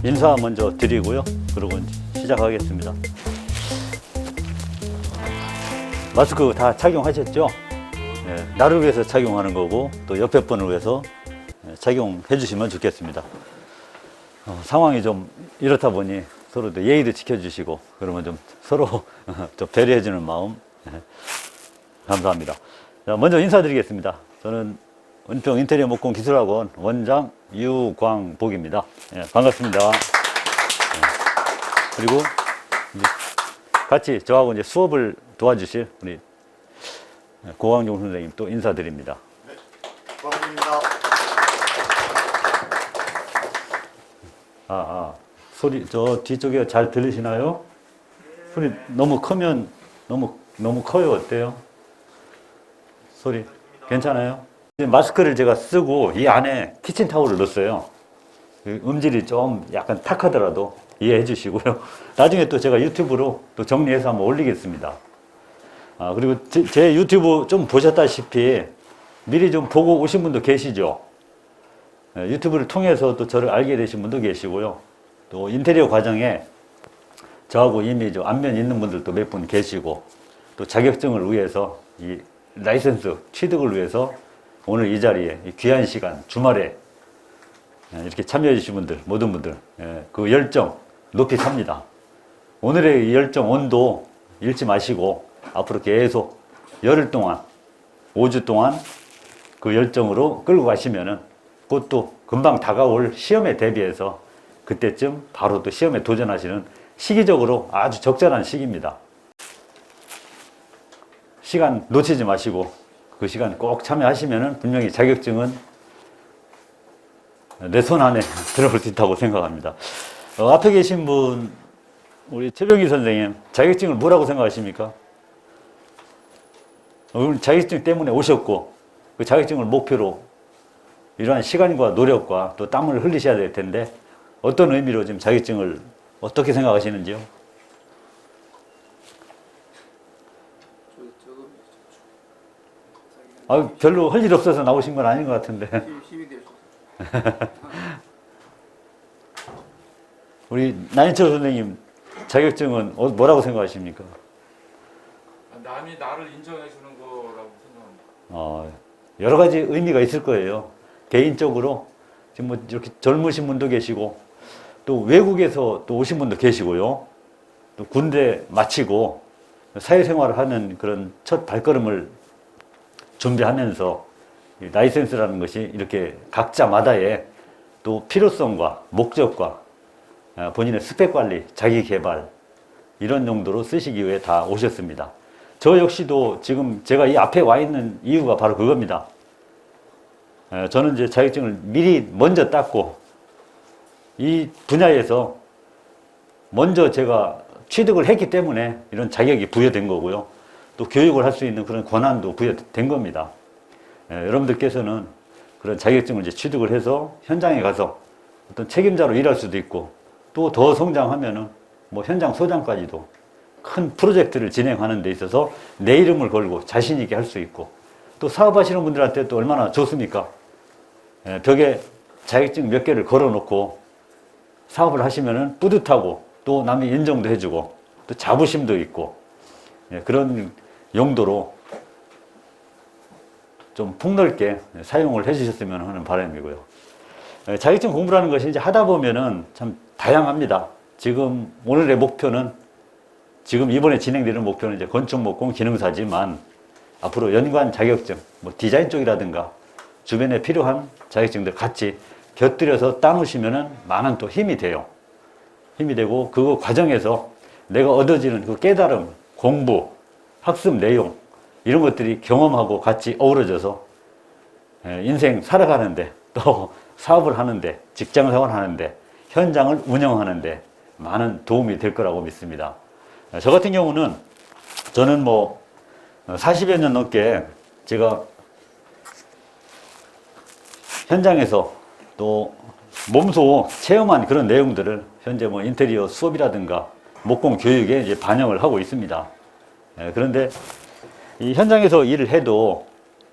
인사 먼저 드리고요. 그리고 시작하겠습니다. 마스크 다 착용하셨죠? 네, 나를 위해서 착용하는 거고 또 옆에 분을 위해서 착용해 주시면 좋겠습니다. 상황이 좀 이렇다 보니 서로 예의도 지켜주시고 그러면 좀 서로 좀 배려해 주는 마음 감사합니다. 자, 먼저 인사드리겠습니다. 저는 은평 인테리어 목공 기술학원 원장 유광복입니다. 반갑습니다. 그리고 같이 저하고 이제 수업을 도와주실 우리 고광종 선생님 또 인사드립니다. 네, 고광종입니다. 소리 저 뒤쪽에 잘 들리시나요? 소리 너무 크면 너무 커요. 어때요? 소리 괜찮아요? 마스크를 제가 쓰고 이 안에 키친타올을 넣었어요. 음질이 좀 약간 탁하더라도 이해해 주시고요. 나중에 또 제가 유튜브로 또 정리해서 한번 올리겠습니다. 그리고 제 유튜브 좀 보셨다시피 미리 좀 보고 오신 분도 계시죠. 유튜브를 통해서 또 저를 알게 되신 분도 계시고요. 또 인테리어 과정에 저하고 이미 좀 안면 있는 분들도 몇 분 계시고 또 자격증을 위해서 이 라이센스 취득을 위해서 오늘 이 자리에 이 귀한 시간 주말에 이렇게 참여해 주신 분들 모든 분들 그 열정 높이 삽니다. 오늘의 이 열정 온도 잃지 마시고 앞으로 계속 열흘 동안 5주 동안 그 열정으로 끌고 가시면은 그것도 금방 다가올 시험에 대비해서 그때쯤 바로 또 시험에 도전하시는 시기적으로 아주 적절한 시기입니다. 시간 놓치지 마시고 그 시간 꼭 참여하시면은 분명히 자격증은 내 손 안에 들어올 수 있다고 생각합니다. 앞에 계신 분 우리 최병희 선생님 자격증을 뭐라고 생각하십니까? 오늘 자격증 때문에 오셨고 그 자격증을 목표로 이러한 시간과 노력과 또 땀을 흘리셔야 될 텐데 어떤 의미로 지금 자격증을 어떻게 생각하시는지요? 별로 할 일 없어서 나오신 건 아닌 것 같은데. 힘이 되셔서. 우리 나인철 선생님 자격증은 뭐라고 생각하십니까? 남이 나를 인정해 주는 거라고 생각합니다. 여러 가지 의미가 있을 거예요. 개인적으로 지금 뭐 이렇게 젊으신 분도 계시고 또 외국에서 또 오신 분도 계시고요. 또 군대 마치고 사회생활을 하는 그런 첫 발걸음을 준비하면서 라이센스라는 것이 이렇게 각자마다의 또 필요성과 목적과 본인의 스펙 관리, 자기 개발 이런 용도로 쓰시기 위해 다 오셨습니다. 저 역시도 지금 제가 이 앞에 와 있는 이유가 바로 그겁니다. 저는 이제 자격증을 미리 먼저 땄고 이 분야에서 먼저 제가 취득을 했기 때문에 이런 자격이 부여된 거고요. 또 교육을 할 수 있는 그런 권한도 부여된 겁니다. 여러분들께서는 그런 자격증을 이제 취득을 해서 현장에 가서 어떤 책임자로 일할 수도 있고 또 더 성장하면은 뭐 현장 소장까지도 큰 프로젝트를 진행하는 데 있어서 내 이름을 걸고 자신 있게 할 수 있고 또 사업하시는 분들한테 또 얼마나 좋습니까? 벽에 자격증 몇 개를 걸어 놓고 사업을 하시면은 뿌듯하고 또 남이 인정도 해주고 또 자부심도 있고 그런 용도로 좀 폭넓게 사용을 해주셨으면 하는 바람이고요. 자격증 공부라는 것이 이제 하다 보면은 참 다양합니다. 지금 오늘의 목표는 지금 이번에 진행되는 목표는 이제 건축목공 기능사지만 앞으로 연관 자격증, 뭐 디자인 쪽이라든가 주변에 필요한 자격증들 같이 곁들여서 따놓으시면은 많은 또 힘이 돼요. 힘이 되고 그 과정에서 내가 얻어지는 그 깨달음, 공부, 학습 내용 이런 것들이 경험하고 같이 어우러져서 인생 살아가는데 또 사업을 하는데 직장 생활 하는데 현장을 운영하는데 많은 도움이 될 거라고 믿습니다. 저 같은 경우는 저는 뭐 40여 년 넘게 제가 현장에서 또 몸소 체험한 그런 내용들을 현재 뭐 인테리어 수업이라든가 목공 교육에 이제 반영을 하고 있습니다. 그런데 이 현장에서 일을 해도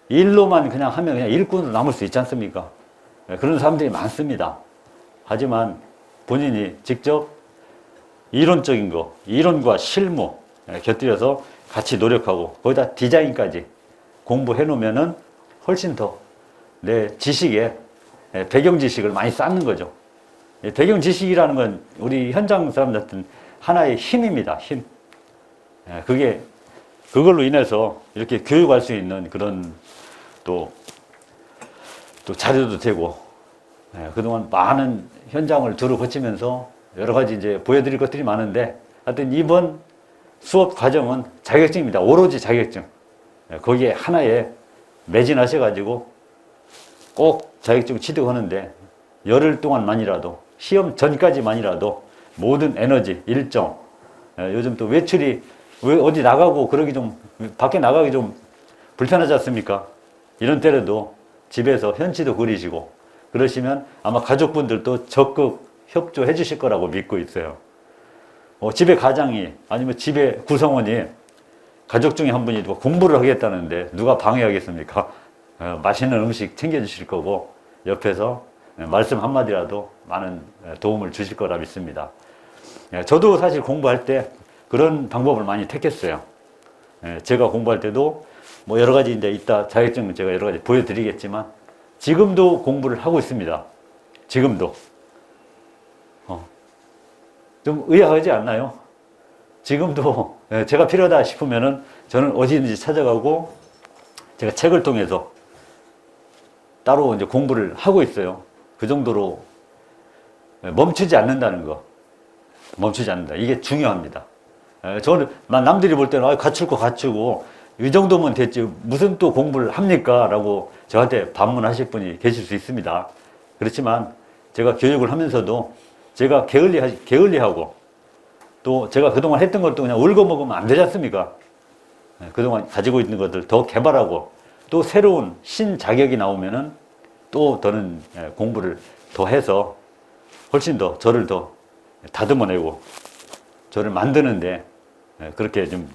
일로만 그냥 하면 그냥 일꾼으로 남을 수 있지 않습니까? 그런 사람들이 많습니다. 하지만 본인이 직접 이론적인 거, 이론과 실무 곁들여서 같이 노력하고 거기다 디자인까지 공부해 놓으면은 훨씬 더 내 지식에 배경 지식을 많이 쌓는 거죠. 배경 지식이라는 건 우리 현장 사람들한테는 하나의 힘입니다. 힘. 그걸로 인해서 이렇게 교육할 수 있는 그런 또 자료도 되고, 그동안 많은 현장을 두루 거치면서 여러 가지 이제 보여드릴 것들이 많은데, 하여튼 이번 수업 과정은 자격증입니다. 오로지 자격증. 거기에 하나에 매진하셔가지고 꼭 자격증 취득하는데 열흘 동안만이라도, 시험 전까지만이라도 모든 에너지, 일정, 요즘 또 외출이 어디 나가고 그러기 좀, 밖에 나가기 좀 불편하지 않습니까? 이런 때라도 집에서 현지도 그리시고 그러시면 아마 가족분들도 적극 협조해 주실 거라고 믿고 있어요. 집에 가장이 아니면 집에 구성원이 가족 중에 한 분이 공부를 하겠다는데 누가 방해하겠습니까? 맛있는 음식 챙겨주실 거고 옆에서 말씀 한마디라도 많은 도움을 주실 거라 믿습니다. 저도 사실 공부할 때 그런 방법을 많이 택했어요. 제가 공부할 때도 뭐 여러 가지 이제 이따 자격증 제가 여러 가지 보여드리겠지만 지금도 공부를 하고 있습니다. 지금도. 좀 의아하지 않나요? 지금도 제가 필요하다 싶으면은 저는 어디든지 찾아가고 제가 책을 통해서 따로 이제 공부를 하고 있어요. 그 정도로 멈추지 않는다는 거. 멈추지 않는다. 이게 중요합니다. 저는 남들이 볼 때는 갖출 거 갖추고 이 정도면 됐지 무슨 또 공부를 합니까? 라고 저한테 반문하실 분이 계실 수 있습니다. 그렇지만 제가 교육을 하면서도 제가 게을리하고 또 제가 그동안 했던 것도 그냥 울고 먹으면 안 되지 않습니까? 그동안 가지고 있는 것들 더 개발하고 또 새로운 신자격이 나오면은 또 더는 공부를 더 해서 훨씬 더 저를 더 다듬어내고 저를 만드는데 그렇게 좀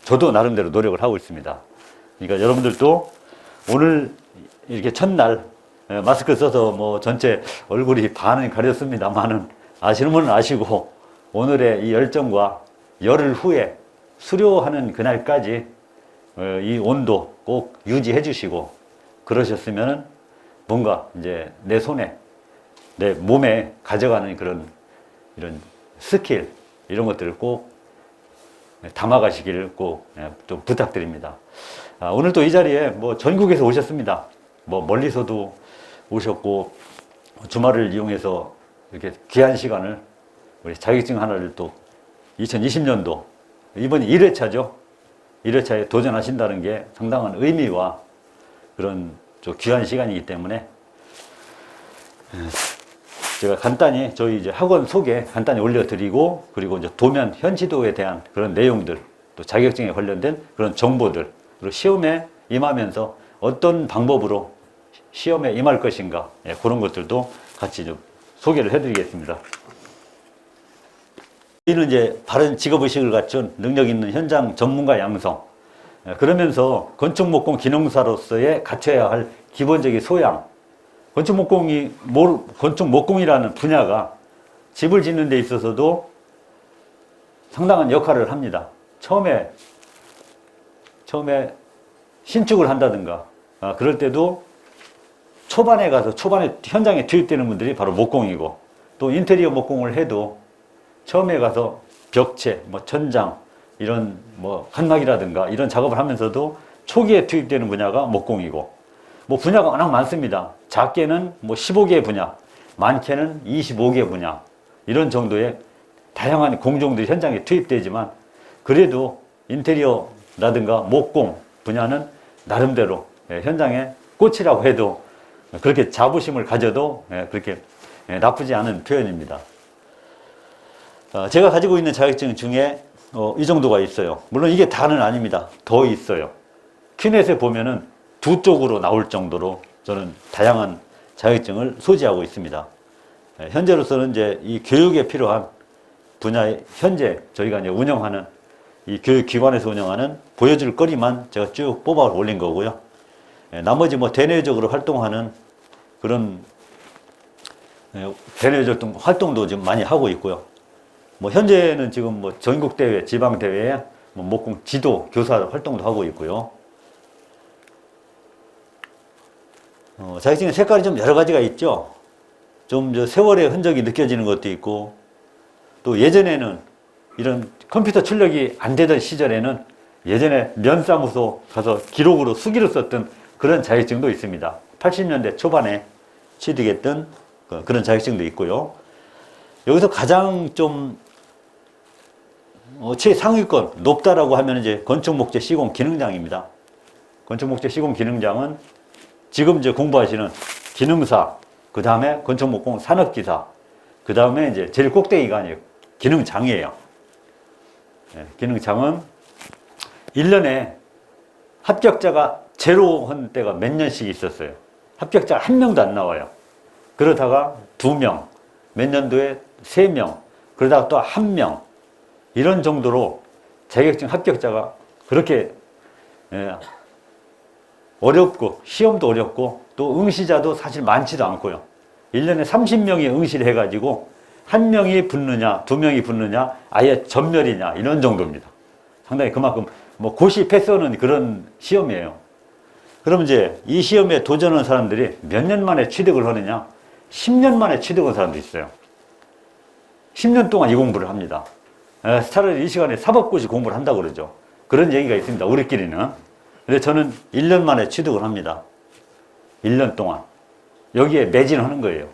저도 나름대로 노력을 하고 있습니다. 그러니까 여러분들도 오늘 이렇게 첫날 마스크 써서 뭐 전체 얼굴이 반은 가렸습니다만은 아시는 분은 아시고 오늘의 이 열정과 열흘 후에 수료하는 그날까지 이 온도 꼭 유지해 주시고 그러셨으면 뭔가 이제 내 손에 내 몸에 가져가는 그런 이런 스킬 이런 것들을 꼭 담아가시기를 꼭 좀 부탁드립니다. 오늘 또 이 자리에 뭐 전국에서 오셨습니다. 뭐 멀리서도 오셨고 주말을 이용해서 이렇게 귀한 시간을 우리 자격증 하나를 또 2020년도 이번이 1회차죠. 1회차에 도전하신다는 게 상당한 의미와 그런 좀 귀한 시간이기 때문에 제가 간단히 저희 이제 학원 소개 간단히 올려드리고 그리고 이제 도면 현지도에 대한 그런 내용들 또 자격증에 관련된 그런 정보들 그리고 시험에 임하면서 어떤 방법으로 시험에 임할 것인가 그런 것들도 같이 좀 소개를 해드리겠습니다. 우리는 이제 바른 직업의식을 갖춘 능력 있는 현장 전문가 양성 그러면서 건축목공 기능사로서의 갖춰야 할 기본적인 소양 건축목공이라는 분야가 집을 짓는 데 있어서도 상당한 역할을 합니다. 처음에 신축을 한다든가 그럴 때도 초반에 현장에 투입되는 분들이 바로 목공이고 또 인테리어 목공을 해도 처음에 가서 벽체, 뭐 천장 이런 뭐 칸막이라든가 이런 작업을 하면서도 초기에 투입되는 분야가 목공이고 뭐 분야가 워낙 많습니다. 작게는 뭐 15개 분야, 많게는 25개 분야 이런 정도의 다양한 공종들이 현장에 투입되지만 그래도 인테리어라든가 목공 분야는 나름대로 현장의 꽃이라고 해도 그렇게 자부심을 가져도 그렇게 나쁘지 않은 표현입니다. 제가 가지고 있는 자격증 중에 이 정도가 있어요. 물론 이게 다는 아닙니다. 더 있어요. 큐넷에 보면은 두 쪽으로 나올 정도로 저는 다양한 자격증을 소지하고 있습니다. 현재로서는 이제 이 교육에 필요한 분야에 현재 저희가 이제 운영하는 이 교육기관에서 운영하는 보여줄 거리만 제가 쭉 뽑아 올린 거고요. 나머지 뭐 대내적으로 활동하는 그런 대내적인 활동도 좀 많이 하고 있고요. 뭐 현재는 지금 뭐 전국 대회, 지방 대회에 뭐 목공 지도 교사 활동도 하고 있고요. 자격증의 색깔이 좀 여러 가지가 있죠. 좀 저 세월의 흔적이 느껴지는 것도 있고, 또 예전에는 이런 컴퓨터 출력이 안 되던 시절에는 예전에 면사무소 가서 기록으로 수기로 썼던 그런 자격증도 있습니다. 80년대 초반에 취득했던 그런 자격증도 있고요. 여기서 가장 좀 최상위권 높다라고 하면 이제 건축목재 시공 기능장입니다. 건축목재 시공 기능장은 지금 이제 공부하시는 기능사, 그 다음에 건축목공 산업기사, 그 다음에 이제 제일 꼭대기가 아니에요. 기능장이에요. 네, 기능장은 1년에 합격자가 제로한 때가 몇 년씩 있었어요. 합격자 한 명도 안 나와요. 그러다가 2명, 몇 년도에 3명, 그러다가 또 1명, 이런 정도로 자격증 합격자가 그렇게 어렵고 시험도 어렵고 또 응시자도 사실 많지도 않고요. 1년에 30명이 응시를 해가지고 1명이 붙느냐 2명이 붙느냐 아예 전멸이냐 이런 정도입니다. 상당히 그만큼 뭐 고시 패스하는 그런 시험이에요. 그럼 이제 이 시험에 도전하는 사람들이 몇 년 만에 취득을 하느냐, 10년 만에 취득한 사람도 있어요. 10년 동안 이 공부를 합니다. 차라리 이 시간에 사법고시 공부를 한다고 그러죠. 그런 얘기가 있습니다. 우리끼리는. 근데 저는 1년 만에 취득을 합니다. 1년 동안. 여기에 매진하는 거예요.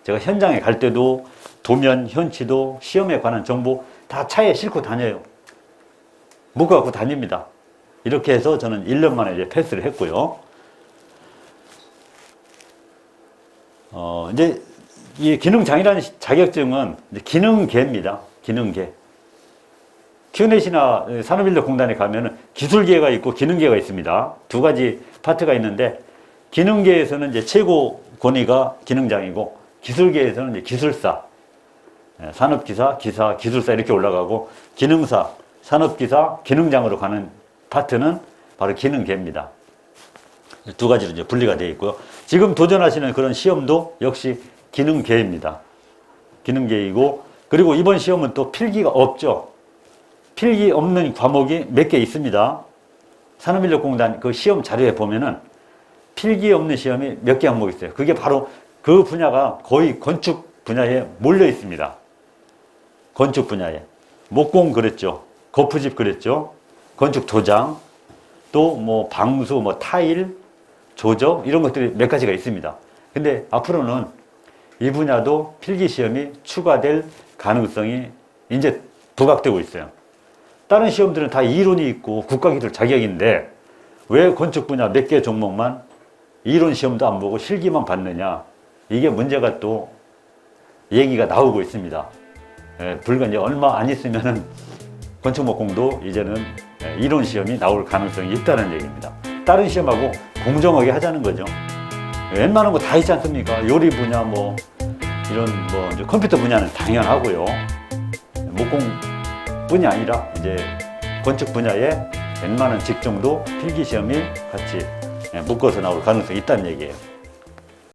제가 현장에 갈 때도 도면, 현치도, 시험에 관한 정보 다 차에 싣고 다녀요. 묶어갖고 다닙니다. 이렇게 해서 저는 1년 만에 이제 패스를 했고요. 이제 이 기능장이라는 자격증은 이제 기능계입니다. 기능계. 큐넷이나 산업인력공단에 가면은 기술계가 있고 기능계가 있습니다. 두 가지 파트가 있는데, 기능계에서는 이제 최고 권위가 기능장이고, 기술계에서는 이제 기술사, 산업기사, 기사, 기술사 이렇게 올라가고, 기능사, 산업기사, 기능장으로 가는 파트는 바로 기능계입니다. 두 가지로 이제 분리가 되어 있고요. 지금 도전하시는 그런 시험도 역시 기능계입니다. 기능계이고, 그리고 이번 시험은 또 필기가 없죠. 필기 없는 과목이 몇 개 있습니다. 산업인력공단 그 시험 자료에 보면은 필기 없는 시험이 몇 개 항목이 있어요. 그게 바로 그 분야가 거의 건축 분야에 몰려 있습니다. 건축 분야에. 목공 그랬죠. 거푸집 그랬죠. 건축 도장, 또 뭐 방수, 뭐 타일, 조적 이런 것들이 몇 가지가 있습니다. 근데 앞으로는 이 분야도 필기 시험이 추가될 가능성이 이제 부각되고 있어요. 다른 시험들은 다 이론이 있고 국가기술 자격인데 왜 건축 분야 몇 개 종목만 이론 시험도 안 보고 실기만 받느냐, 이게 문제가 또 얘기가 나오고 있습니다. 불과 이제 얼마 안 있으면은 건축목공도 이제는 이론 시험이 나올 가능성이 있다는 얘기입니다. 다른 시험하고 공정하게 하자는 거죠. 웬만한 거 다 있지 않습니까? 요리 분야 뭐 이런 뭐 이제 컴퓨터 분야는 당연하고요. 목공뿐이 아니라 이제 건축 분야의 웬만한 직종도 필기 시험이 같이 묶어서 나올 가능성이 있다는 얘기예요.